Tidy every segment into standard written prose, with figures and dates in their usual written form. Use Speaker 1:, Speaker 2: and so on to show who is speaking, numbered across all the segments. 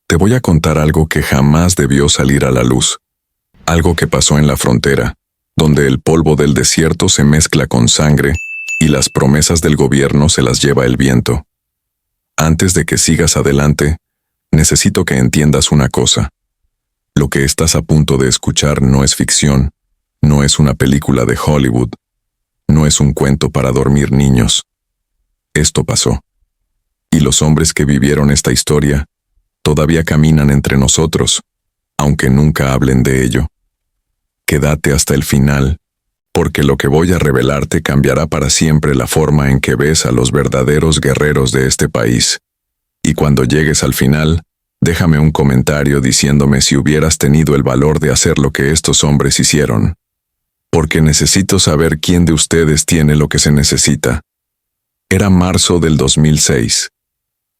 Speaker 1: Te voy a contar algo que jamás debió salir a la luz. Algo que pasó en la frontera, donde el polvo del desierto se mezcla con sangre y las promesas del gobierno se las lleva el viento. Antes de que sigas adelante, necesito que entiendas una cosa. Lo que estás a punto de escuchar no es ficción, no es una película de Hollywood, no es un cuento para dormir niños. Esto pasó. Y los hombres que vivieron esta historia todavía caminan entre nosotros, aunque nunca hablen de ello. Quédate hasta el final, porque lo que voy a revelarte cambiará para siempre la forma en que ves a los verdaderos guerreros de este país. Y cuando llegues al final, déjame un comentario diciéndome si hubieras tenido el valor de hacer lo que estos hombres hicieron. Porque necesito saber quién de ustedes tiene lo que se necesita. Era marzo del 2006.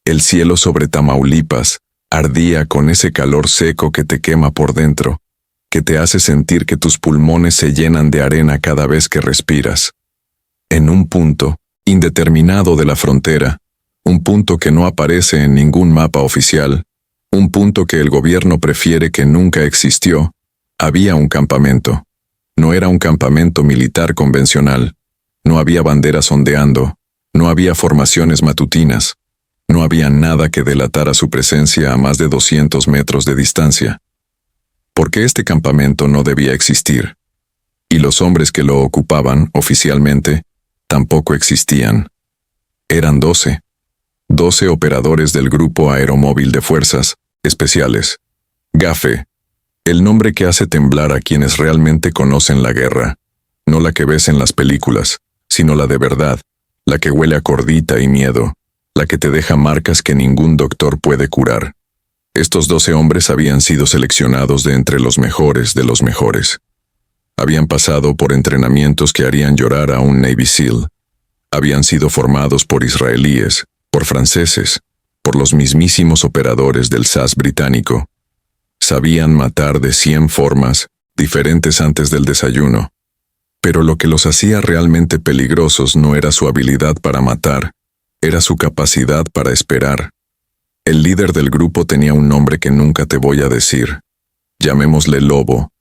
Speaker 1: El cielo sobre Tamaulipas ardía con ese calor seco que te quema por dentro, que te hace sentir que tus pulmones se llenan de arena cada vez que respiras. En un punto indeterminado de la frontera, un punto que no aparece en ningún mapa oficial, un punto que el gobierno prefiere que nunca existió, había un campamento. No era un campamento militar convencional, no había banderas ondeando, no había formaciones matutinas, no había nada que delatara su presencia a más de 200 metros de distancia. Porque este campamento no debía existir, y los hombres que lo ocupaban, oficialmente, tampoco existían. Eran 12 operadores del Grupo Aeromóvil de Fuerzas Especiales, GAFE, el nombre que hace temblar a quienes realmente conocen la guerra, no la que ves en las películas, sino la de verdad, la que huele a cordita y miedo, la que te deja marcas que ningún doctor puede curar. Estos 12 hombres habían sido seleccionados de entre los mejores de los mejores. Habían pasado por entrenamientos que harían llorar a un Navy SEAL. Habían sido formados por israelíes, por franceses, por los mismísimos operadores del SAS británico. Sabían matar de 100 formas diferentes antes del desayuno. Pero lo que los hacía realmente peligrosos no era su habilidad para matar, era su capacidad para esperar. El líder del grupo tenía un nombre que nunca te voy a decir. Llamémosle Lobo.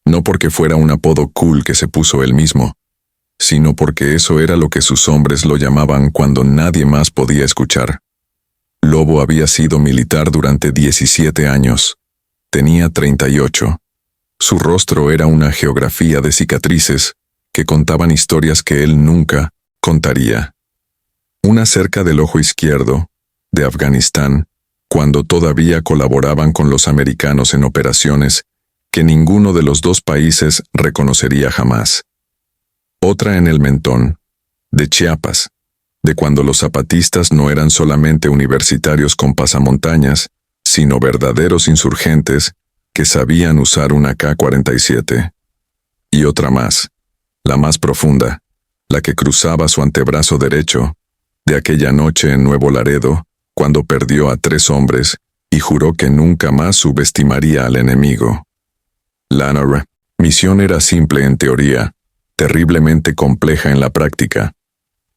Speaker 1: No porque fuera un apodo cool que se puso él mismo, sino porque eso era lo que sus hombres lo llamaban cuando nadie más podía escuchar. Lobo había sido militar durante 17 años. Tenía 38. Su rostro era una geografía de cicatrices que contaban historias que él nunca contaría. Una cerca del ojo izquierdo, de Afganistán, cuando todavía colaboraban con los americanos en operaciones que ninguno de los dos países reconocería jamás. Otra en el mentón, de Chiapas, de cuando los zapatistas no eran solamente universitarios con pasamontañas, sino verdaderos insurgentes que sabían usar una K-47. Y otra más, la más profunda, la que cruzaba su antebrazo derecho, de aquella noche en Nuevo Laredo, cuando perdió a 3 hombres y juró que nunca más subestimaría al enemigo. La misión era simple en teoría, terriblemente compleja en la práctica.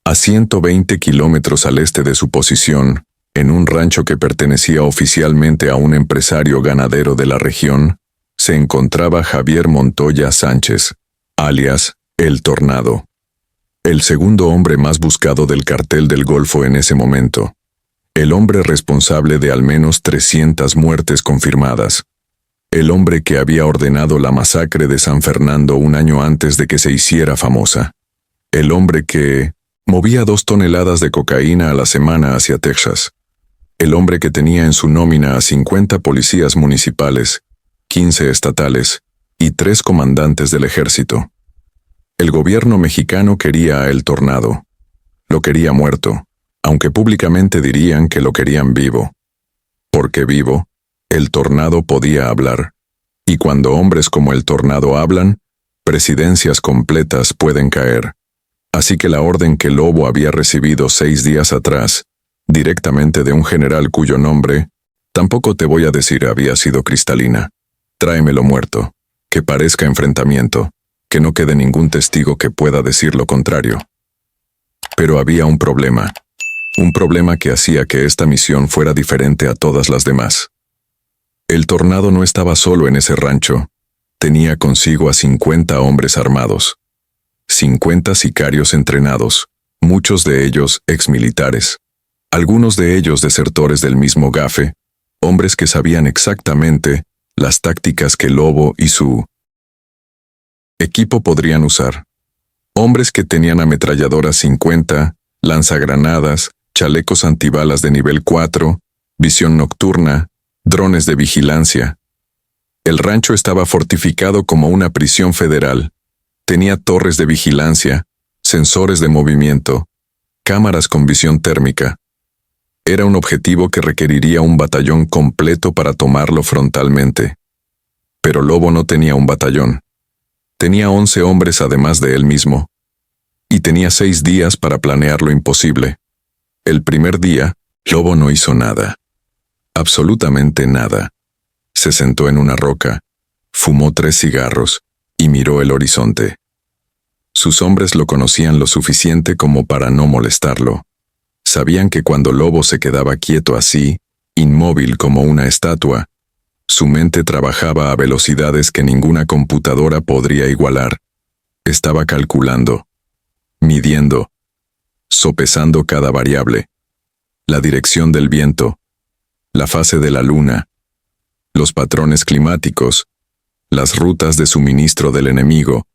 Speaker 1: A 120 kilómetros al este de su posición, en un rancho que pertenecía oficialmente a un empresario ganadero de la región, se encontraba Javier Montoya Sánchez, alias El Tornado. El segundo hombre más buscado del cartel del Golfo en ese momento. El hombre responsable de al menos 300 muertes confirmadas. El hombre que había ordenado la masacre de San Fernando un año antes de que se hiciera famosa. El hombre que movía 2 toneladas de cocaína a la semana hacia Texas. El hombre que tenía en su nómina a 50 policías municipales, 15 estatales y 3 comandantes del ejército. El gobierno mexicano quería a El Tornado. Lo quería muerto, aunque públicamente dirían que lo querían vivo. Porque vivo, El Tornado podía hablar. Y cuando hombres como El Tornado hablan, presidencias completas pueden caer. Así que la orden que Lobo había recibido 6 días atrás, directamente de un general cuyo nombre, tampoco te voy a decir había sido cristalina. Tráemelo muerto, que parezca enfrentamiento, que no quede ningún testigo que pueda decir lo contrario. Pero había un problema que hacía que esta misión fuera diferente a todas las demás. El Tornado no estaba solo en ese rancho. Tenía consigo a 50 hombres armados. 50 sicarios entrenados, muchos de ellos exmilitares. Algunos de ellos desertores del mismo GAFE, hombres que sabían exactamente las tácticas que Lobo y su equipo podrían usar. Hombres que tenían ametralladoras 50, lanzagranadas, chalecos antibalas de nivel 4, visión nocturna, drones de vigilancia. El rancho estaba fortificado como una prisión federal. Tenía torres de vigilancia, sensores de movimiento, cámaras con visión térmica. Era un objetivo que requeriría un batallón completo para tomarlo frontalmente. Pero Lobo no tenía un batallón. Tenía 11 hombres además de él mismo. Y tenía 6 días para planear lo imposible. El primer día, Lobo no hizo nada. Absolutamente nada. Se sentó en una roca, fumó 3 cigarros y miró el horizonte. Sus hombres lo conocían lo suficiente como para no molestarlo. Sabían que cuando Lobo se quedaba quieto así, inmóvil como una estatua, su mente trabajaba a velocidades que ninguna computadora podría igualar. Estaba calculando, midiendo, sopesando cada variable, la dirección del viento, la fase de la luna, los patrones climáticos, las rutas de suministro del enemigo,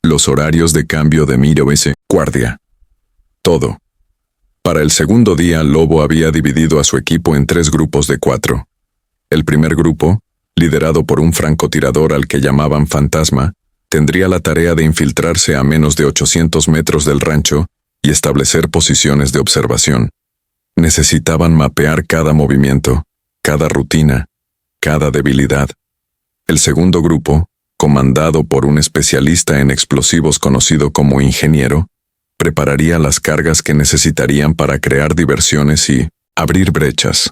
Speaker 1: los horarios de cambio de mira guardia. Todo. Para el segundo día, Lobo había dividido a su equipo en 3 grupos de 4. El primer grupo, liderado por un francotirador al que llamaban Fantasma, tendría la tarea de infiltrarse a menos de 800 metros del rancho y establecer posiciones de observación. Necesitaban mapear cada movimiento, cada rutina, cada debilidad. El segundo grupo, comandado por un especialista en explosivos conocido como ingeniero, prepararía las cargas que necesitarían para crear diversiones y abrir brechas.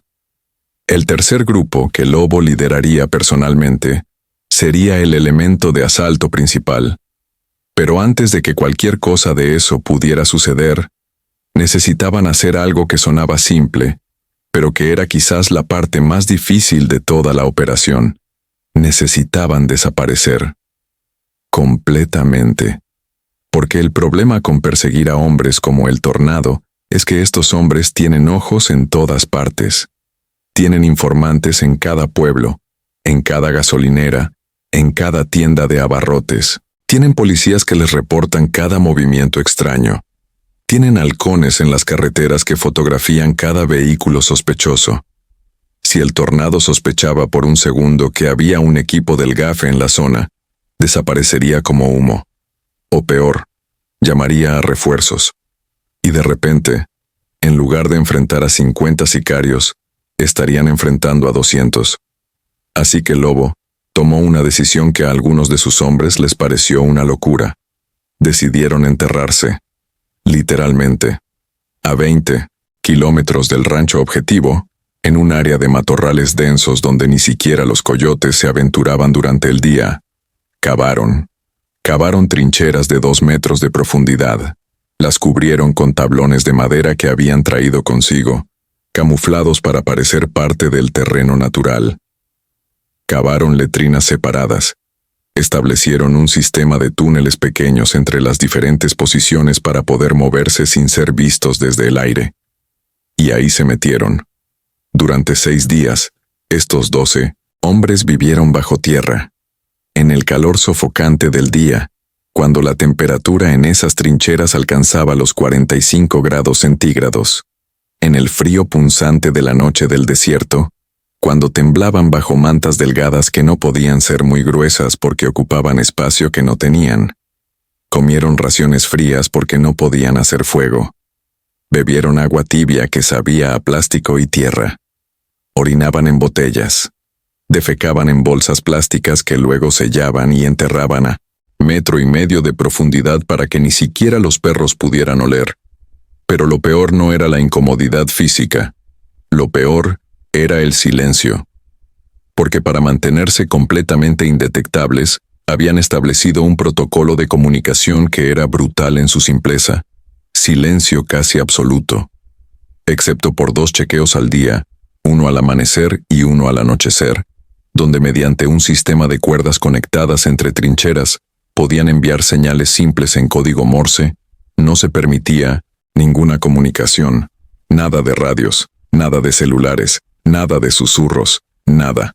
Speaker 1: El tercer grupo, que Lobo lideraría personalmente, sería el elemento de asalto principal. Pero antes de que cualquier cosa de eso pudiera suceder, necesitaban hacer algo que sonaba simple, pero que era quizás la parte más difícil de toda la operación. Necesitaban desaparecer. Completamente. Porque el problema con perseguir a hombres como el Tornado es que estos hombres tienen ojos en todas partes. Tienen informantes en cada pueblo, en cada gasolinera, en cada tienda de abarrotes. Tienen policías que les reportan cada movimiento extraño. Tienen halcones en las carreteras que fotografían cada vehículo sospechoso. Si el Tornado sospechaba por un segundo que había un equipo del GAFE en la zona, desaparecería como humo. O peor, llamaría a refuerzos. Y de repente, en lugar de enfrentar a 50 sicarios, estarían enfrentando a 200. Así que Lobo tomó una decisión que a algunos de sus hombres les pareció una locura. Decidieron enterrarse, literalmente, a 20 kilómetros del rancho objetivo, en un área de matorrales densos donde ni siquiera los coyotes se aventuraban durante el día. Cavaron trincheras de 2 metros de profundidad. Las cubrieron con tablones de madera que habían traído consigo, camuflados para parecer parte del terreno natural. Cavaron letrinas separadas. Establecieron un sistema de túneles pequeños entre las diferentes posiciones para poder moverse sin ser vistos desde el aire. Y ahí se metieron. Durante 6 días, estos 12 hombres vivieron bajo tierra. En el calor sofocante del día, cuando la temperatura en esas trincheras alcanzaba los 45 grados centígrados. En el frío punzante de la noche del desierto, cuando temblaban bajo mantas delgadas que no podían ser muy gruesas porque ocupaban espacio que no tenían. Comieron raciones frías porque no podían hacer fuego. Bebieron agua tibia que sabía a plástico y tierra. Orinaban en botellas. Defecaban en bolsas plásticas que luego sellaban y enterraban a 1,5 metros de profundidad para que ni siquiera los perros pudieran oler. Pero lo peor no era la incomodidad física. Lo peor era el silencio. Porque para mantenerse completamente indetectables, habían establecido un protocolo de comunicación que era brutal en su simpleza. Silencio casi absoluto. Excepto por 2 chequeos al día, uno al amanecer y uno al anochecer, donde mediante un sistema de cuerdas conectadas entre trincheras podían enviar señales simples en código Morse, no se permitía ninguna comunicación, nada de radios, nada de celulares, nada de susurros, nada.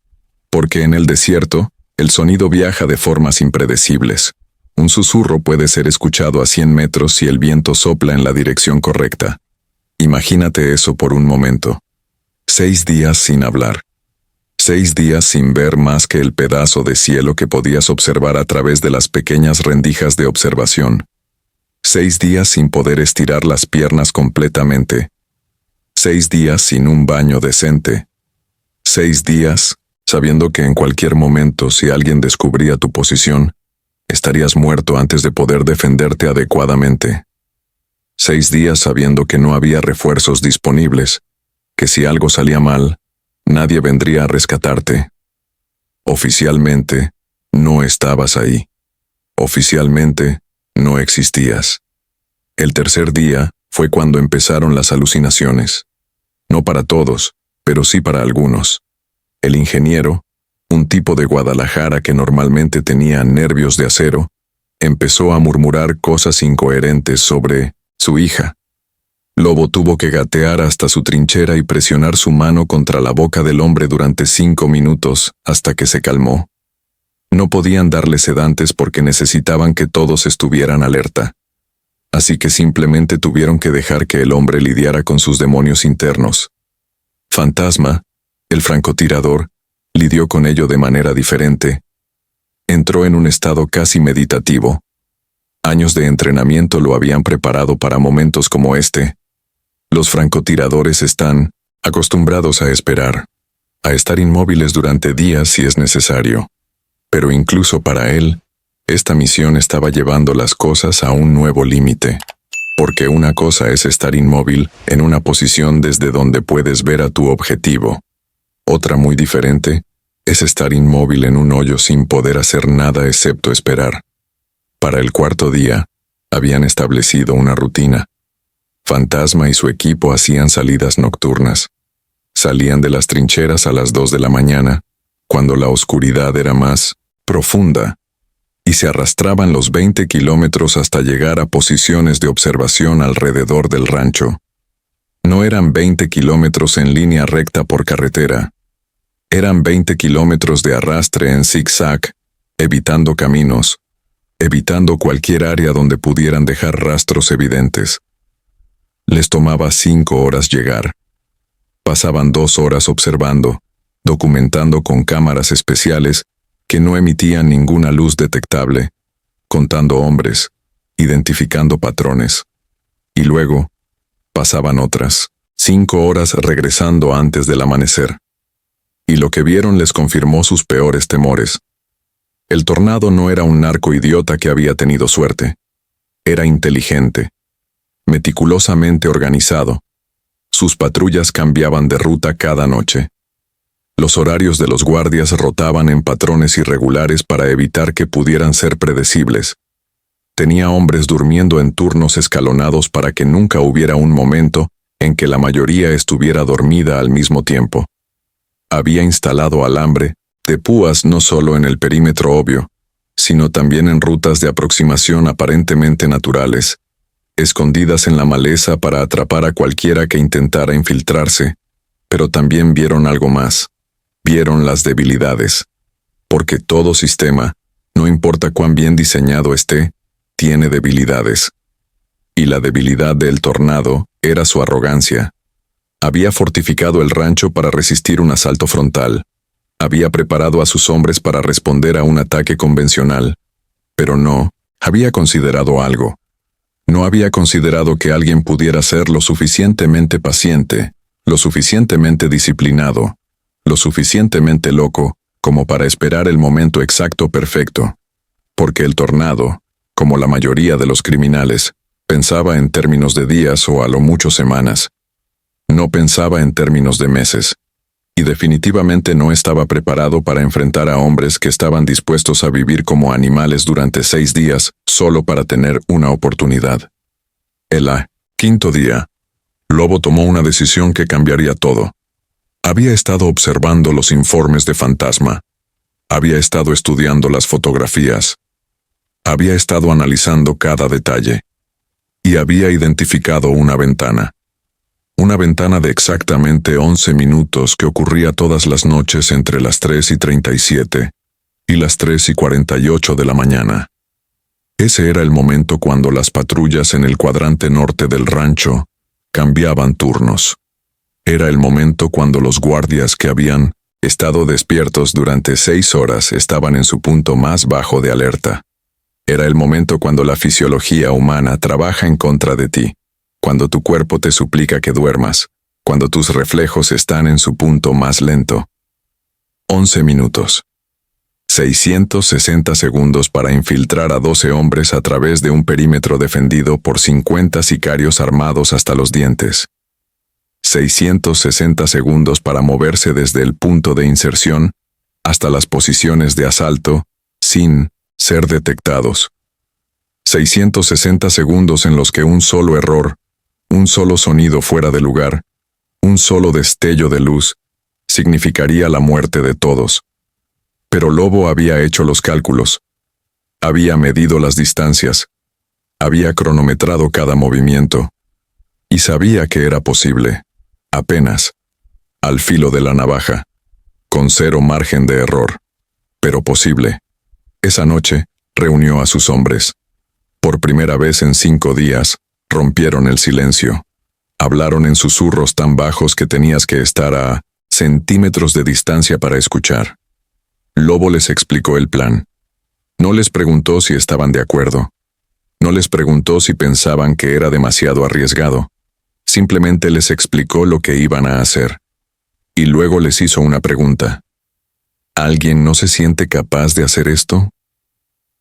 Speaker 1: Porque en el desierto, el sonido viaja de formas impredecibles. Un susurro puede ser escuchado a 100 metros si el viento sopla en la dirección correcta. Imagínate eso por un momento. 6 días sin hablar. 6 días sin ver más que el pedazo de cielo que podías observar a través de las pequeñas rendijas de observación. 6 días sin poder estirar las piernas completamente. 6 días sin un baño decente. 6 días sabiendo que en cualquier momento, si alguien descubría tu posición, estarías muerto antes de poder defenderte adecuadamente. 6 días sabiendo que no había refuerzos disponibles, que si algo salía mal, nadie vendría a rescatarte. Oficialmente, no estabas ahí. Oficialmente, no existías. El tercer día fue cuando empezaron las alucinaciones. No para todos, pero sí para algunos. El ingeniero, un tipo de Guadalajara que normalmente tenía nervios de acero, empezó a murmurar cosas incoherentes sobre su hija. Lobo tuvo que gatear hasta su trinchera y presionar su mano contra la boca del hombre durante 5 minutos hasta que se calmó. No podían darle sedantes porque necesitaban que todos estuvieran alerta. Así que simplemente tuvieron que dejar que el hombre lidiara con sus demonios internos. Fantasma, el francotirador, lidió con ello de manera diferente. Entró en un estado casi meditativo. Años de entrenamiento lo habían preparado para momentos como este. Los francotiradores están acostumbrados a esperar, a estar inmóviles durante días si es necesario. Pero incluso para él, esta misión estaba llevando las cosas a un nuevo límite. Porque una cosa es estar inmóvil en una posición desde donde puedes ver a tu objetivo. Otra muy diferente es estar inmóvil en un hoyo sin poder hacer nada excepto esperar. Para el cuarto día, habían establecido una rutina. Fantasma y su equipo hacían salidas nocturnas. Salían de las trincheras a las 2 de la mañana, cuando la oscuridad era más profunda, y se arrastraban los 20 kilómetros hasta llegar a posiciones de observación alrededor del rancho. No eran 20 kilómetros en línea recta por carretera. Eran 20 kilómetros de arrastre en zigzag, evitando caminos, evitando cualquier área donde pudieran dejar rastros evidentes. Les tomaba 5 horas llegar. Pasaban 2 horas observando, documentando con cámaras especiales que no emitían ninguna luz detectable, contando hombres, identificando patrones. Y luego, pasaban otras 5 horas regresando antes del amanecer. Y lo que vieron les confirmó sus peores temores. El tornado no era un narco idiota que había tenido suerte. Era inteligente, meticulosamente organizado. Sus patrullas cambiaban de ruta cada noche. Los horarios de los guardias rotaban en patrones irregulares para evitar que pudieran ser predecibles. Tenía hombres durmiendo en turnos escalonados para que nunca hubiera un momento en que la mayoría estuviera dormida al mismo tiempo. Había instalado alambre de púas no solo en el perímetro obvio, sino también en rutas de aproximación aparentemente naturales, escondidas en la maleza para atrapar a cualquiera que intentara infiltrarse, pero también vieron algo más. Vieron las debilidades. Porque todo sistema, no importa cuán bien diseñado esté, tiene debilidades. Y la debilidad del tornado era su arrogancia. Había fortificado el rancho para resistir un asalto frontal. Había preparado a sus hombres para responder a un ataque convencional. Pero no, había considerado algo. No había considerado que alguien pudiera ser lo suficientemente paciente, lo suficientemente disciplinado, lo suficientemente loco como para esperar el momento exacto perfecto. Porque el tornado, como la mayoría de los criminales, pensaba en términos de días o a lo mucho semanas. No pensaba en términos de meses. Y definitivamente no estaba preparado para enfrentar a hombres que estaban dispuestos a vivir como animales durante 6 días solo para tener una oportunidad. El quinto día, Lobo tomó una decisión que cambiaría todo. Había estado observando los informes de Fantasma, Había estado estudiando las fotografías. Había estado analizando cada detalle. Y había identificado una ventana. Una ventana de exactamente 11 minutos que ocurría todas las noches entre las 3:37 y las 3:48 de la mañana. Ese era el momento cuando las patrullas en el cuadrante norte del rancho cambiaban turnos. Era el momento cuando los guardias que habían estado despiertos durante 6 horas estaban en su punto más bajo de alerta. Era el momento cuando la fisiología humana trabaja en contra de ti, cuando tu cuerpo te suplica que duermas, cuando tus reflejos están en su punto más lento. 11 minutos. 660 segundos para infiltrar a 12 hombres a través de un perímetro defendido por 50 sicarios armados hasta los dientes. 660 segundos para moverse desde el punto de inserción hasta las posiciones de asalto sin ser detectados. 660 segundos en los que un solo error, un solo sonido fuera de lugar, un solo destello de luz, significaría la muerte de todos. Pero Lobo había hecho los cálculos. Había medido las distancias. Había cronometrado cada movimiento. Y sabía que era posible. Apenas. Al filo de la navaja. Con 0 margen de error. Pero posible. Esa noche, reunió a sus hombres. Por primera vez en 5 días, rompieron el silencio. Hablaron en susurros tan bajos que tenías que estar a centímetros de distancia para escuchar. Lobo les explicó el plan. No les preguntó si estaban de acuerdo. No les preguntó si pensaban que era demasiado arriesgado. Simplemente les explicó lo que iban a hacer. Y luego les hizo una pregunta. ¿Alguien no se siente capaz de hacer esto?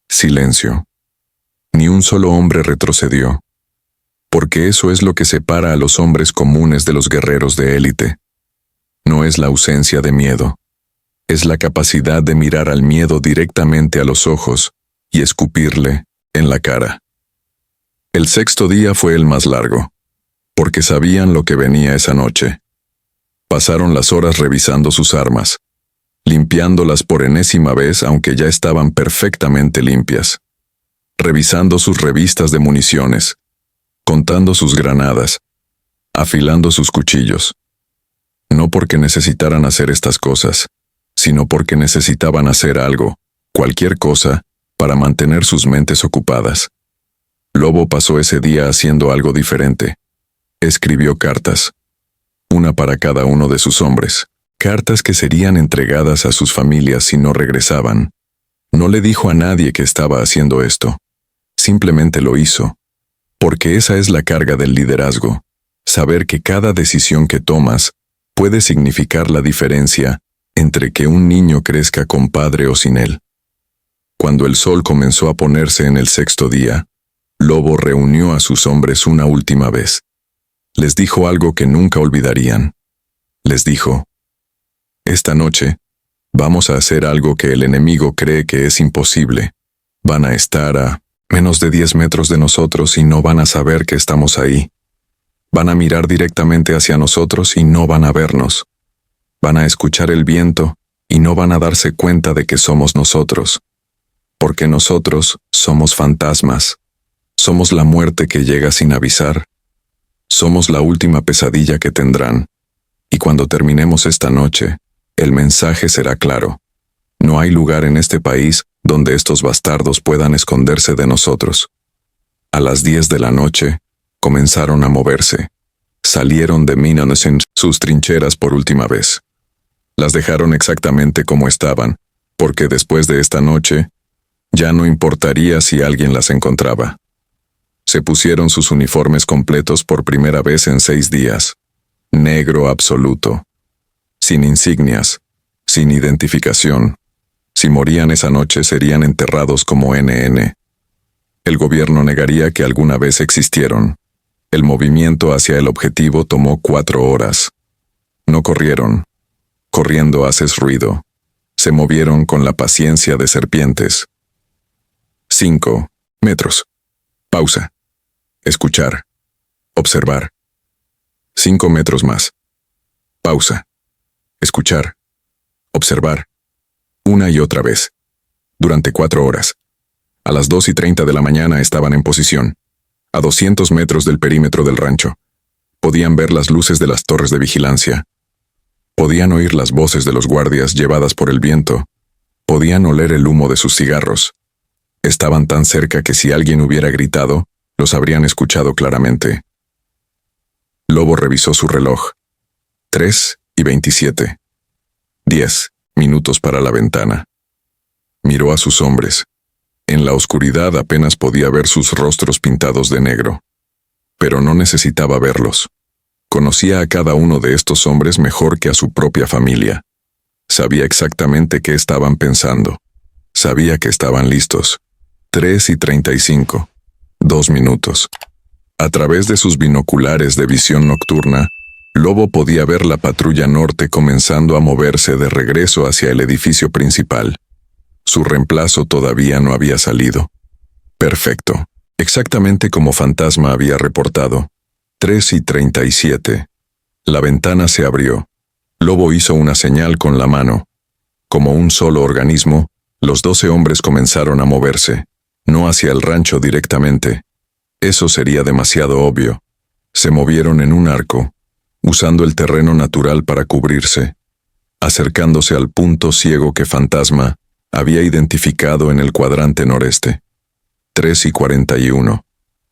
Speaker 1: Silencio. Ni un solo hombre retrocedió. Porque eso es lo que separa a los hombres comunes de los guerreros de élite. No es la ausencia de miedo. Es la capacidad de mirar al miedo directamente a los ojos y escupirle en la cara. El 6º día fue el más largo, porque sabían lo que venía esa noche. Pasaron las horas revisando sus armas, limpiándolas por enésima vez aunque ya estaban perfectamente limpias, revisando sus revistas de municiones, contando sus granadas, afilando sus cuchillos. No porque necesitaran hacer estas cosas, sino porque necesitaban hacer algo, cualquier cosa, para mantener sus mentes ocupadas. Lobo pasó ese día haciendo algo diferente. Escribió cartas. Una para cada uno de sus hombres. Cartas que serían entregadas a sus familias si no regresaban. No le dijo a nadie que estaba haciendo esto. Simplemente lo hizo. Porque esa es la carga del liderazgo. Saber que cada decisión que tomas puede significar la diferencia entre que un niño crezca con padre o sin él. Cuando el sol comenzó a ponerse en el 6º día, Lobo reunió a sus hombres una última vez. Les dijo algo que nunca olvidarían. Les dijo: esta noche, vamos a hacer algo que el enemigo cree que es imposible. Van a estar a menos de 10 metros de nosotros y no van a saber que estamos ahí. Van a mirar directamente hacia nosotros y no van a vernos. Van a escuchar el viento y no van a darse cuenta de que somos nosotros. Porque nosotros somos fantasmas. Somos la muerte que llega sin avisar. Somos la última pesadilla que tendrán. Y cuando terminemos esta noche, el mensaje será claro. No hay lugar en este país donde estos bastardos puedan esconderse de nosotros. A las 10 de la noche, comenzaron a moverse. Salieron de Minones en sus trincheras por última vez. Las dejaron exactamente como estaban, porque después de esta noche, ya no importaría si alguien las encontraba. Se pusieron sus uniformes completos por primera vez en 6 días. Negro absoluto. Sin insignias, sin identificación. Si morían esa noche serían enterrados como NN. El gobierno negaría que alguna vez existieron. El movimiento hacia el objetivo tomó 4 horas. No corrieron. Corriendo haces ruido. Se movieron con la paciencia de serpientes. 5 metros. Pausa. Escuchar. Observar. 5 metros más. Pausa. Escuchar. Observar. una y otra vez, durante 4 horas. A las 2:30 de la mañana estaban en posición, a 200 metros del perímetro del rancho. Podían ver las luces de las torres de vigilancia. Podían oír las voces de los guardias llevadas por el viento. Podían oler el humo de sus cigarros. Estaban tan cerca que si alguien hubiera gritado, los habrían escuchado claramente. Lobo revisó su reloj. 3:27. 10 minutos para la ventana. Miró a sus hombres. En la oscuridad apenas podía ver sus rostros pintados de negro. Pero no necesitaba verlos. Conocía a cada uno de estos hombres mejor que a su propia familia. Sabía exactamente qué estaban pensando. Sabía que estaban listos. 3:35. 2 minutos. A través de sus binoculares de visión nocturna, Lobo podía ver la patrulla norte comenzando a moverse de regreso hacia el edificio principal. Su reemplazo todavía no había salido. Perfecto. Exactamente como Fantasma había reportado. 3:37. La ventana se abrió. Lobo hizo una señal con la mano. Como un solo organismo, los 12 hombres comenzaron a moverse, no hacia el rancho directamente. Eso sería demasiado obvio. Se movieron en un arco, usando el terreno natural para cubrirse, acercándose al punto ciego que Fantasma había identificado en el cuadrante noreste. 3:41.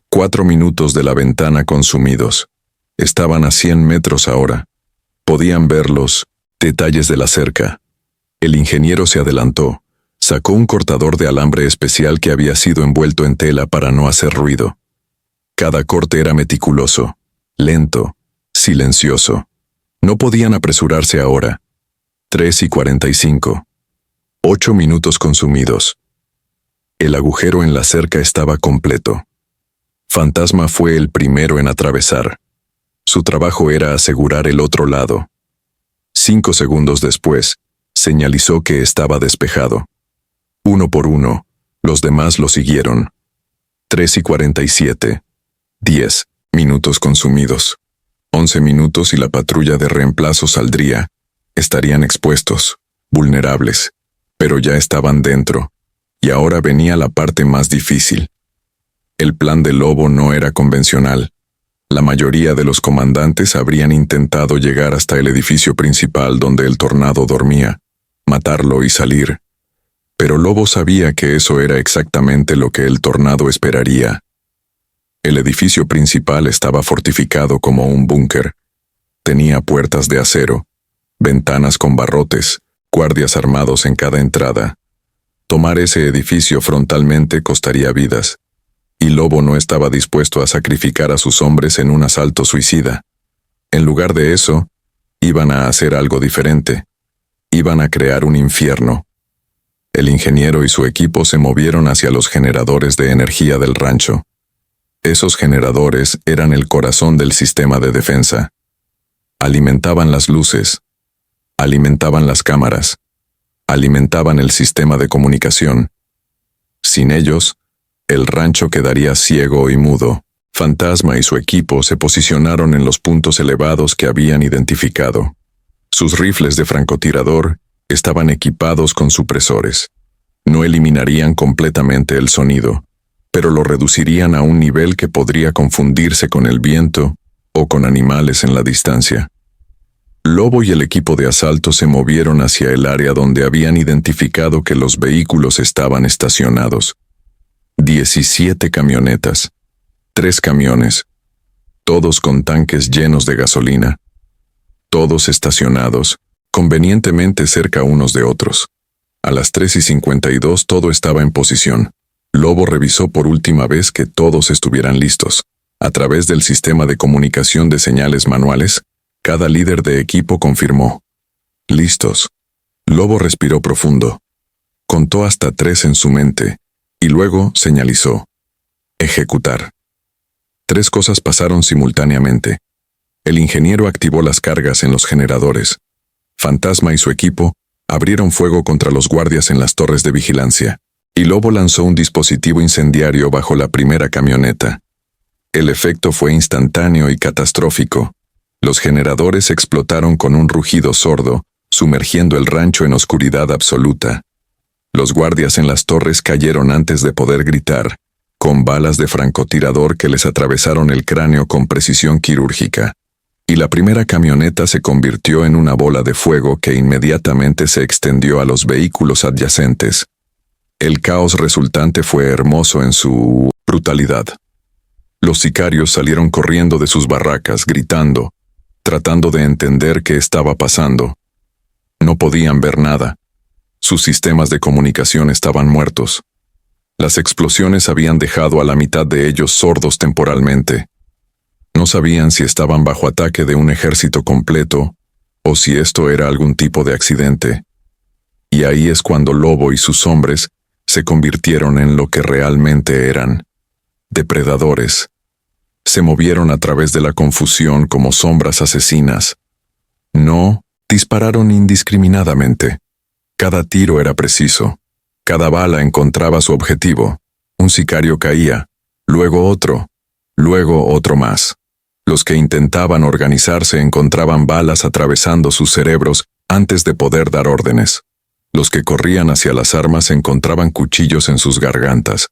Speaker 1: 4 minutos de la ventana consumidos. Estaban a 100 metros ahora. Podían ver los detalles de la cerca. El ingeniero se adelantó. Sacó un cortador de alambre especial que había sido envuelto en tela para no hacer ruido. Cada corte era meticuloso, lento, silencioso. No podían apresurarse ahora. 3:45. 8 minutos consumidos. El agujero en la cerca estaba completo. Fantasma fue el primero en atravesar. Su trabajo era asegurar el otro lado. 5 segundos después, señalizó que estaba despejado. Uno por uno, los demás lo siguieron. 3:47. 10 minutos consumidos. 11 minutos y la patrulla de reemplazo saldría. Estarían expuestos, vulnerables, pero ya estaban dentro. Y ahora venía la parte más difícil. El plan de Lobo no era convencional. La mayoría de los comandantes habrían intentado llegar hasta el edificio principal donde el tornado dormía, matarlo y salir. Pero Lobo sabía que eso era exactamente lo que el tornado esperaría. El edificio principal estaba fortificado como un búnker. Tenía puertas de acero, ventanas con barrotes, guardias armados en cada entrada. Tomar ese edificio frontalmente costaría vidas, y Lobo no estaba dispuesto a sacrificar a sus hombres en un asalto suicida. En lugar de eso, iban a hacer algo diferente. Iban a crear un infierno. El ingeniero y su equipo se movieron hacia los generadores de energía del rancho. Esos generadores eran el corazón del sistema de defensa. Alimentaban las luces, alimentaban las cámaras, alimentaban el sistema de comunicación. Sin ellos, el rancho quedaría ciego y mudo. Fantasma y su equipo se posicionaron en los puntos elevados que habían identificado. Sus rifles de francotirador estaban equipados con supresores. No eliminarían completamente el sonido, pero lo reducirían a un nivel que podría confundirse con el viento o con animales en la distancia. Lobo y el equipo de asalto se movieron hacia el área donde habían identificado que los vehículos estaban estacionados. 17 camionetas, 3 camiones, todos con tanques llenos de gasolina, todos estacionados, convenientemente cerca unos de otros. A las 3:52 todo estaba en posición. Lobo revisó por última vez que todos estuvieran listos. A través del sistema de comunicación de señales manuales, cada líder de equipo confirmó. Listos. Lobo respiró profundo. Contó hasta 3 en su mente, y luego señalizó. Ejecutar. 3 cosas pasaron simultáneamente. El ingeniero activó las cargas en los generadores. Fantasma y su equipo abrieron fuego contra los guardias en las torres de vigilancia, y Lobo lanzó un dispositivo incendiario bajo la primera camioneta. El efecto fue instantáneo y catastrófico. Los generadores explotaron con un rugido sordo, sumergiendo el rancho en oscuridad absoluta. Los guardias en las torres cayeron antes de poder gritar, con balas de francotirador que les atravesaron el cráneo con precisión quirúrgica. Y la primera camioneta se convirtió en una bola de fuego que inmediatamente se extendió a los vehículos adyacentes. El caos resultante fue hermoso en su brutalidad. Los sicarios salieron corriendo de sus barracas, gritando, tratando de entender qué estaba pasando. No podían ver nada. Sus sistemas de comunicación estaban muertos. Las explosiones habían dejado a la mitad de ellos sordos temporalmente. No sabían si estaban bajo ataque de un ejército completo o si esto era algún tipo de accidente. Y ahí es cuando Lobo y sus hombres se convirtieron en lo que realmente eran: depredadores. Se movieron a través de la confusión como sombras asesinas. No, dispararon indiscriminadamente. Cada tiro era preciso. Cada bala encontraba su objetivo. Un sicario caía, luego otro más. Los que intentaban organizarse encontraban balas atravesando sus cerebros antes de poder dar órdenes. Los que corrían hacia las armas encontraban cuchillos en sus gargantas.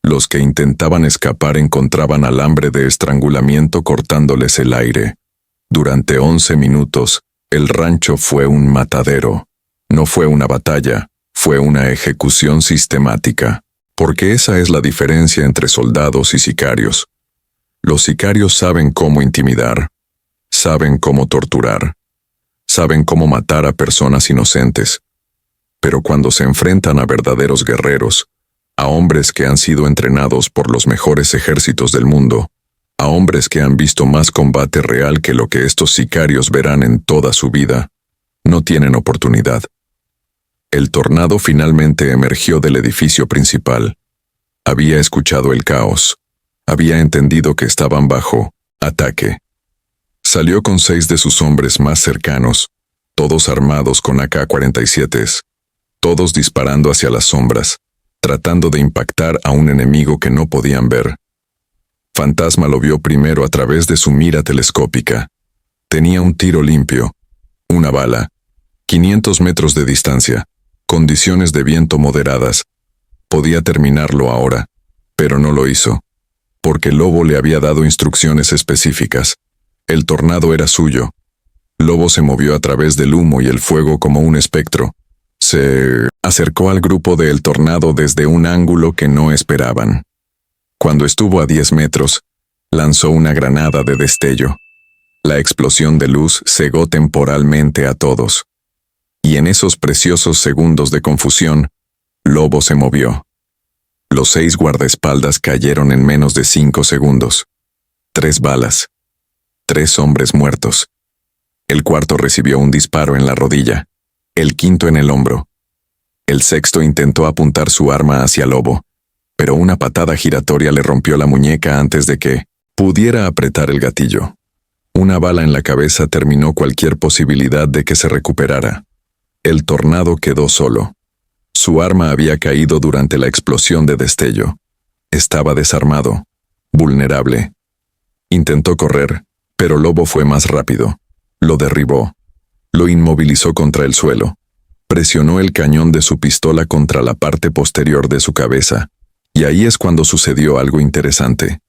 Speaker 1: Los que intentaban escapar encontraban alambre de estrangulamiento cortándoles el aire. Durante 11 minutos, el rancho fue un matadero. No fue una batalla, fue una ejecución sistemática. Porque esa es la diferencia entre soldados y sicarios. Los sicarios saben cómo intimidar, saben cómo torturar, saben cómo matar a personas inocentes. Pero cuando se enfrentan a verdaderos guerreros, a hombres que han sido entrenados por los mejores ejércitos del mundo, a hombres que han visto más combate real que lo que estos sicarios verán en toda su vida, no tienen oportunidad. El tornado finalmente emergió del edificio principal. Había escuchado el caos. Había entendido que estaban bajo ataque. Salió con 6 de sus hombres más cercanos, todos armados con AK-47s, todos disparando hacia las sombras, tratando de impactar a un enemigo que no podían ver. Fantasma lo vio primero a través de su mira telescópica. Tenía un tiro limpio, una bala, 500 metros de distancia, condiciones de viento moderadas. Podía terminarlo ahora, pero no lo hizo, porque Lobo le había dado instrucciones específicas. El tornado era suyo. Lobo se movió a través del humo y el fuego como un espectro. Se acercó al grupo del tornado desde un ángulo que no esperaban. Cuando estuvo a 10 metros, lanzó una granada de destello. La explosión de luz cegó temporalmente a todos. Y en esos preciosos segundos de confusión, Lobo se movió. Los 6 guardaespaldas cayeron en menos de 5 segundos. 3 balas. 3 hombres muertos. El cuarto recibió un disparo en la rodilla. El quinto en el hombro. El sexto intentó apuntar su arma hacia Lobo, pero una patada giratoria le rompió la muñeca antes de que pudiera apretar el gatillo. Una bala en la cabeza terminó cualquier posibilidad de que se recuperara. El tornado quedó solo. Su arma había caído durante la explosión de destello. Estaba desarmado, vulnerable. Intentó correr, pero Lobo fue más rápido. Lo derribó. Lo inmovilizó contra el suelo. Presionó el cañón de su pistola contra la parte posterior de su cabeza. Y ahí es cuando sucedió algo interesante.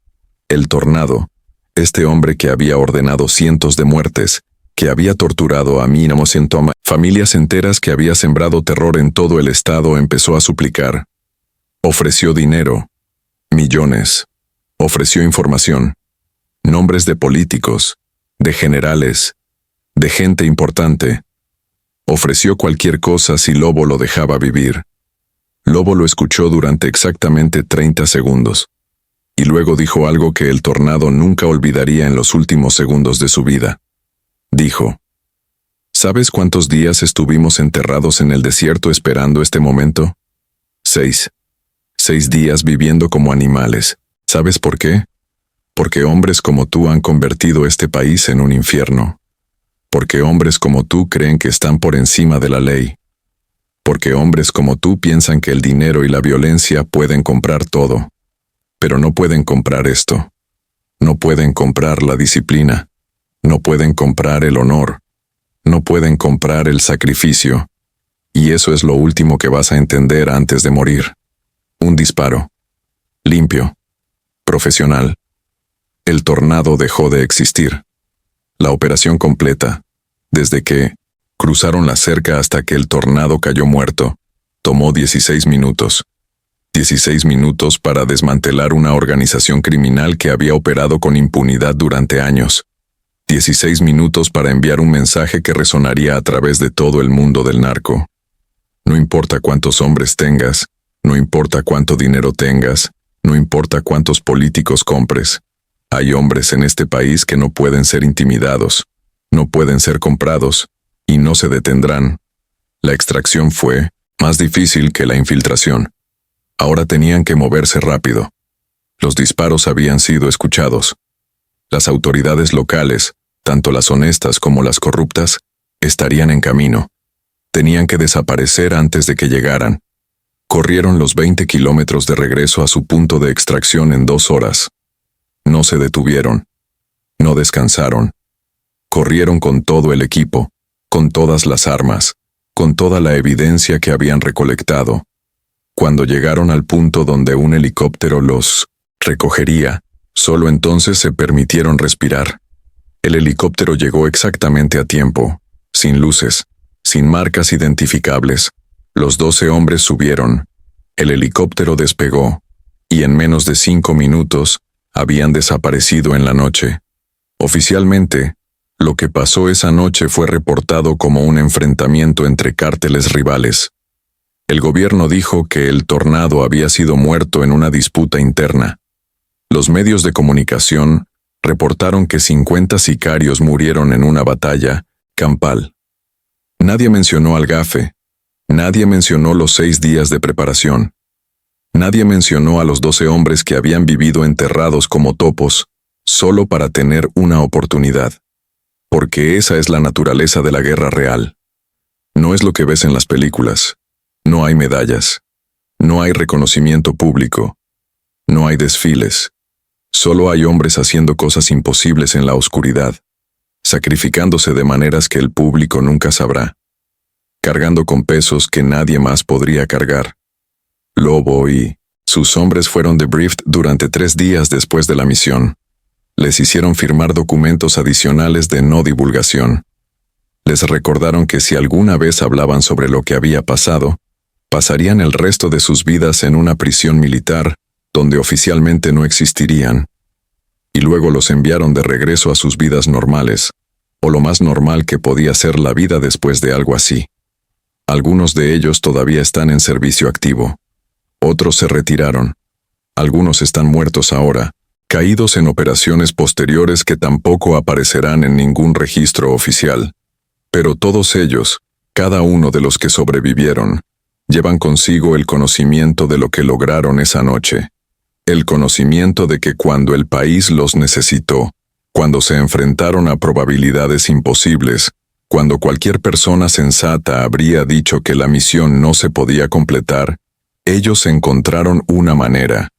Speaker 1: El tornado, este hombre que había ordenado cientos de muertes, que había torturado a mínimos familias enteras, que había sembrado terror en todo el estado, empezó a suplicar. Ofreció dinero, millones. Ofreció información, nombres de políticos, de generales, de gente importante. Ofreció cualquier cosa si Lobo lo dejaba vivir. Lobo lo escuchó durante exactamente 30 segundos. Y luego dijo algo que el tornado nunca olvidaría en los últimos segundos de su vida. Dijo: ¿Sabes cuántos días estuvimos enterrados en el desierto esperando este momento? 6. 6 días viviendo como animales. ¿Sabes por qué? Porque hombres como tú han convertido este país en un infierno. Porque hombres como tú creen que están por encima de la ley. Porque hombres como tú piensan que el dinero y la violencia pueden comprar todo. Pero no pueden comprar esto. No pueden comprar la disciplina. No pueden comprar el honor. no pueden comprar el sacrificio. Y eso es lo último que vas a entender antes de morir. Un disparo. Limpio. Profesional. El tornado dejó de existir. La operación completa, desde que cruzaron la cerca hasta que el tornado cayó muerto, tomó 16 minutos. 16 minutos para desmantelar una organización criminal que había operado con impunidad durante años. 16 minutos para enviar un mensaje que resonaría a través de todo el mundo del narco. No importa cuántos hombres tengas, no importa cuánto dinero tengas, no importa cuántos políticos compres. Hay hombres en este país que no pueden ser intimidados, no pueden ser comprados, y no se detendrán. La extracción fue más difícil que la infiltración. Ahora tenían que moverse rápido. Los disparos habían sido escuchados. Las autoridades locales, tanto las honestas como las corruptas, estarían en camino. Tenían que desaparecer antes de que llegaran. Corrieron los 20 kilómetros de regreso a su punto de extracción en 2 horas. No se detuvieron. No descansaron. Corrieron con todo el equipo, con todas las armas, con toda la evidencia que habían recolectado. Cuando llegaron al punto donde un helicóptero los recogería, solo entonces se permitieron respirar. El helicóptero llegó exactamente a tiempo, sin luces, sin marcas identificables. Los 12 hombres subieron. El helicóptero despegó, y en menos de 5 minutos, habían desaparecido en la noche. Oficialmente, lo que pasó esa noche fue reportado como un enfrentamiento entre cárteles rivales. El gobierno dijo que el tornado había sido muerto en una disputa interna. Los medios de comunicación reportaron que 50 sicarios murieron en una batalla campal. Nadie mencionó al gafe. Nadie mencionó los 6 días de preparación. Nadie mencionó a los 12 hombres que habían vivido enterrados como topos, solo para tener una oportunidad. Porque esa es la naturaleza de la guerra real. No es lo que ves en las películas. No hay medallas. No hay reconocimiento público. No hay desfiles. Solo hay hombres haciendo cosas imposibles en la oscuridad, sacrificándose de maneras que el público nunca sabrá, cargando con pesos que nadie más podría cargar. Lobo y sus hombres fueron debriefed durante 3 días después de la misión. Les hicieron firmar documentos adicionales de no divulgación. Les recordaron que si alguna vez hablaban sobre lo que había pasado, pasarían el resto de sus vidas en una prisión militar, donde oficialmente no existirían. Y luego los enviaron de regreso a sus vidas normales, o lo más normal que podía ser la vida después de algo así. Algunos de ellos todavía están en servicio activo. Otros se retiraron. Algunos están muertos ahora, caídos en operaciones posteriores que tampoco aparecerán en ningún registro oficial. Pero todos ellos, cada uno de los que sobrevivieron, llevan consigo el conocimiento de lo que lograron esa noche. El conocimiento de que cuando el país los necesitó, cuando se enfrentaron a probabilidades imposibles, cuando cualquier persona sensata habría dicho que la misión no se podía completar, ellos encontraron una manera.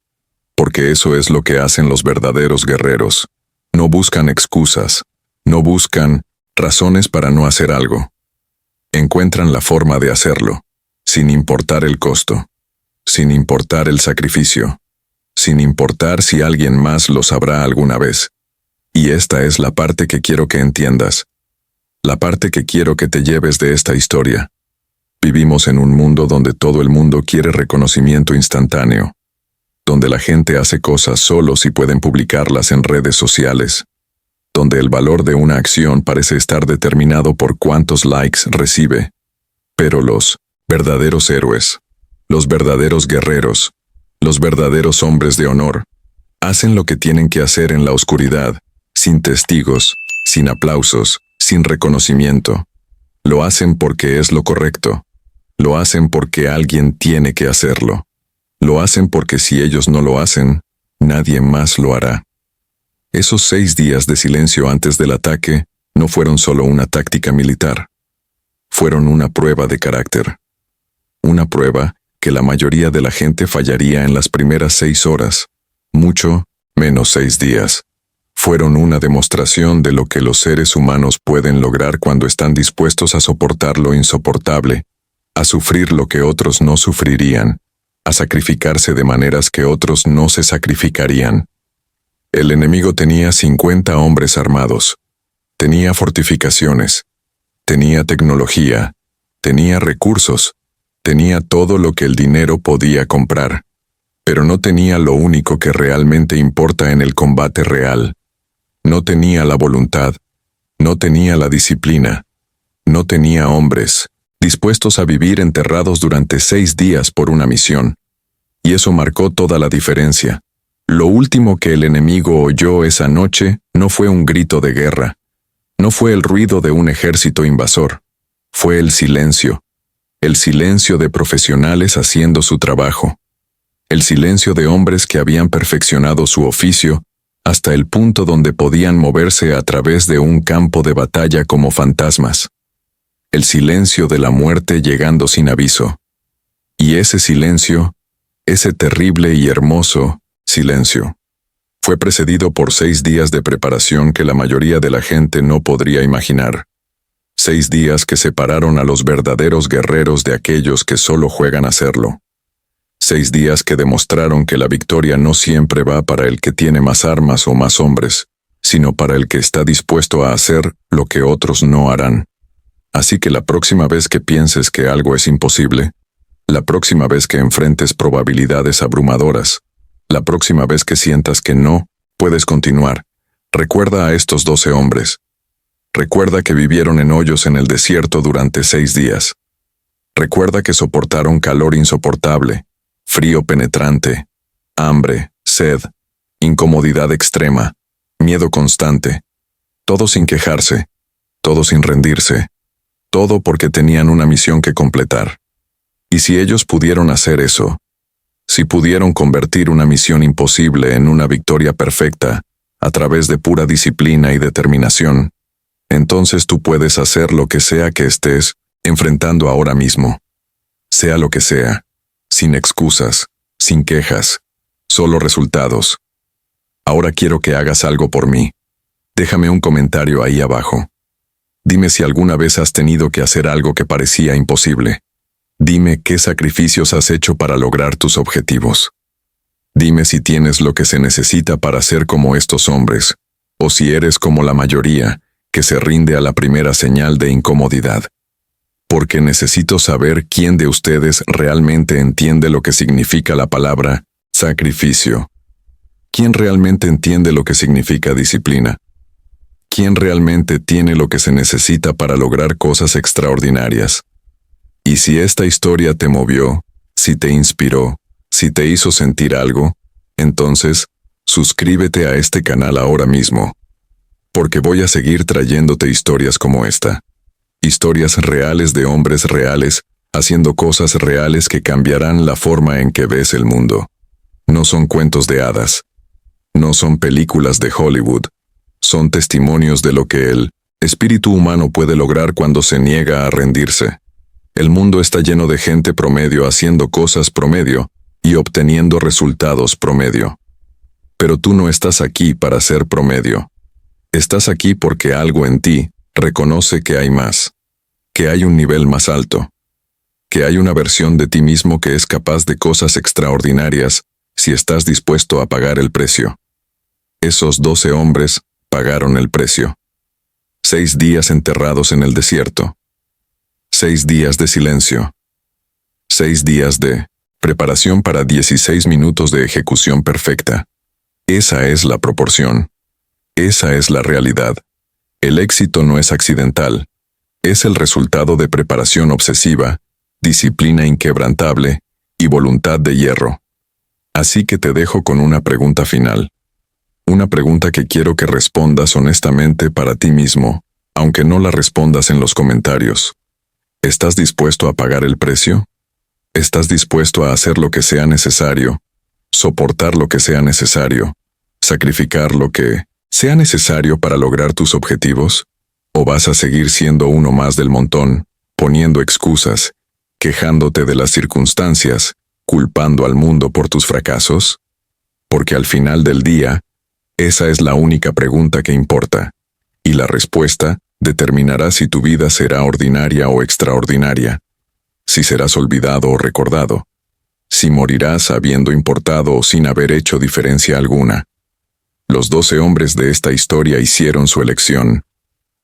Speaker 1: Porque eso es lo que hacen los verdaderos guerreros. No buscan excusas, no buscan razones para no hacer algo. Encuentran la forma de hacerlo, sin importar el costo, sin importar el sacrificio, sin importar si alguien más lo sabrá alguna vez. Y esta es la parte que quiero que entiendas. La parte que quiero que te lleves de esta historia. Vivimos en un mundo donde todo el mundo quiere reconocimiento instantáneo, donde la gente hace cosas solo si pueden publicarlas en redes sociales, donde el valor de una acción parece estar determinado por cuántos likes recibe. Pero los verdaderos héroes, los verdaderos guerreros, los verdaderos hombres de honor, hacen lo que tienen que hacer en la oscuridad, sin testigos, sin aplausos, sin reconocimiento. Lo hacen porque es lo correcto. Lo hacen porque alguien tiene que hacerlo. Lo hacen porque si ellos no lo hacen, nadie más lo hará. Esos 6 días de silencio antes del ataque no fueron solo una táctica militar. Fueron una prueba de carácter. Una prueba que la mayoría de la gente fallaría en las primeras 6 horas, mucho menos 6 días. Fueron una demostración de lo que los seres humanos pueden lograr cuando están dispuestos a soportar lo insoportable, a sufrir lo que otros no sufrirían, a sacrificarse de maneras que otros no se sacrificarían. El enemigo tenía 50 hombres armados, tenía fortificaciones, tenía tecnología, tenía recursos, tenía todo lo que el dinero podía comprar, pero no tenía lo único que realmente importa en el combate real. No tenía la voluntad, no tenía la disciplina, no tenía hombres dispuestos a vivir enterrados durante 6 días por una misión. Y eso marcó toda la diferencia. Lo último que el enemigo oyó esa noche no fue un grito de guerra, no fue el ruido de un ejército invasor, fue el silencio de profesionales haciendo su trabajo, el silencio de hombres que habían perfeccionado su oficio hasta el punto donde podían moverse a través de un campo de batalla como fantasmas. El silencio de la muerte llegando sin aviso. Y ese silencio, ese terrible y hermoso silencio, fue precedido por 6 días de preparación que la mayoría de la gente no podría imaginar. 6 días que separaron a los verdaderos guerreros de aquellos que solo juegan a hacerlo. 6 días que demostraron que la victoria no siempre va para el que tiene más armas o más hombres, sino para el que está dispuesto a hacer lo que otros no harán. Así que la próxima vez que pienses que algo es imposible, la próxima vez que enfrentes probabilidades abrumadoras, la próxima vez que sientas que no puedes continuar, recuerda a estos 12 hombres. Recuerda que vivieron en hoyos en el desierto durante 6 días. Recuerda que soportaron calor insoportable, frío penetrante, hambre, sed, incomodidad extrema, miedo constante, todo sin quejarse, todo sin rendirse, todo porque tenían una misión que completar. Y si ellos pudieron hacer eso, si pudieron convertir una misión imposible en una victoria perfecta a través de pura disciplina y determinación, entonces tú puedes hacer lo que sea que estés enfrentando ahora mismo. Sea lo que sea, sin excusas, sin quejas, solo resultados. Ahora quiero que hagas algo por mí. Déjame un comentario ahí abajo. Dime si alguna vez has tenido que hacer algo que parecía imposible. Dime qué sacrificios has hecho para lograr tus objetivos. Dime si tienes lo que se necesita para ser como estos hombres, o si eres como la mayoría, que se rinde a la primera señal de incomodidad. Porque necesito saber quién de ustedes realmente entiende lo que significa la palabra sacrificio. ¿Quién realmente entiende lo que significa disciplina? ¿Quién realmente tiene lo que se necesita para lograr cosas extraordinarias? Y si esta historia te movió, si te inspiró, si te hizo sentir algo, entonces, suscríbete a este canal ahora mismo. Porque voy a seguir trayéndote historias como esta. Historias reales de hombres reales, haciendo cosas reales que cambiarán la forma en que ves el mundo. No son cuentos de hadas. No son películas de Hollywood. Son testimonios de lo que el espíritu humano puede lograr cuando se niega a rendirse. El mundo está lleno de gente promedio haciendo cosas promedio y obteniendo resultados promedio. Pero tú no estás aquí para ser promedio. Estás aquí porque algo en ti reconoce que hay más, que hay un nivel más alto, que hay una versión de ti mismo que es capaz de cosas extraordinarias si estás dispuesto a pagar el precio. Esos 12 hombres pagaron el precio. 6 días enterrados en el desierto. 6 días de silencio. 6 días de preparación para 16 minutos de ejecución perfecta. Esa es la proporción. Esa es la realidad. El éxito no es accidental. Es el resultado de preparación obsesiva, disciplina inquebrantable y voluntad de hierro. Así que te dejo con una pregunta final. Una pregunta que quiero que respondas honestamente para ti mismo, aunque no la respondas en los comentarios. ¿Estás dispuesto a pagar el precio? ¿Estás dispuesto a hacer lo que sea necesario, soportar lo que sea necesario, sacrificar lo que sea necesario para lograr tus objetivos? ¿O vas a seguir siendo uno más del montón, poniendo excusas, quejándote de las circunstancias, culpando al mundo por tus fracasos? Porque al final del día, Esa es la única pregunta que importa. Y la respuesta determinará si tu vida será ordinaria o extraordinaria, si serás olvidado o recordado, si morirás habiendo importado o sin haber hecho diferencia alguna. Los 12 hombres de esta historia hicieron su elección.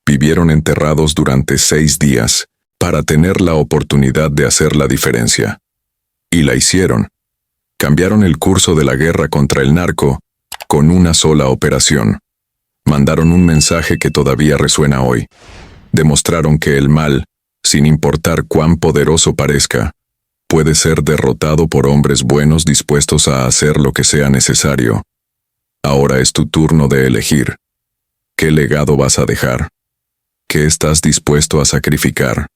Speaker 1: Vivieron enterrados durante 6 días para tener la oportunidad de hacer la diferencia. Y la hicieron. Cambiaron el curso de la guerra contra el narco con una sola operación. Mandaron un mensaje que todavía resuena hoy. Demostraron que el mal, sin importar cuán poderoso parezca, puede ser derrotado por hombres buenos dispuestos a hacer lo que sea necesario. Ahora es tu turno de elegir. ¿Qué legado vas a dejar? ¿Qué estás dispuesto a sacrificar?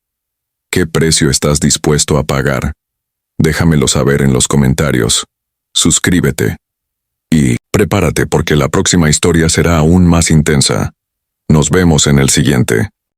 Speaker 1: ¿Qué precio estás dispuesto a pagar? Déjamelo saber en los comentarios. Suscríbete. Y prepárate porque la próxima historia será aún más intensa. Nos vemos en el siguiente.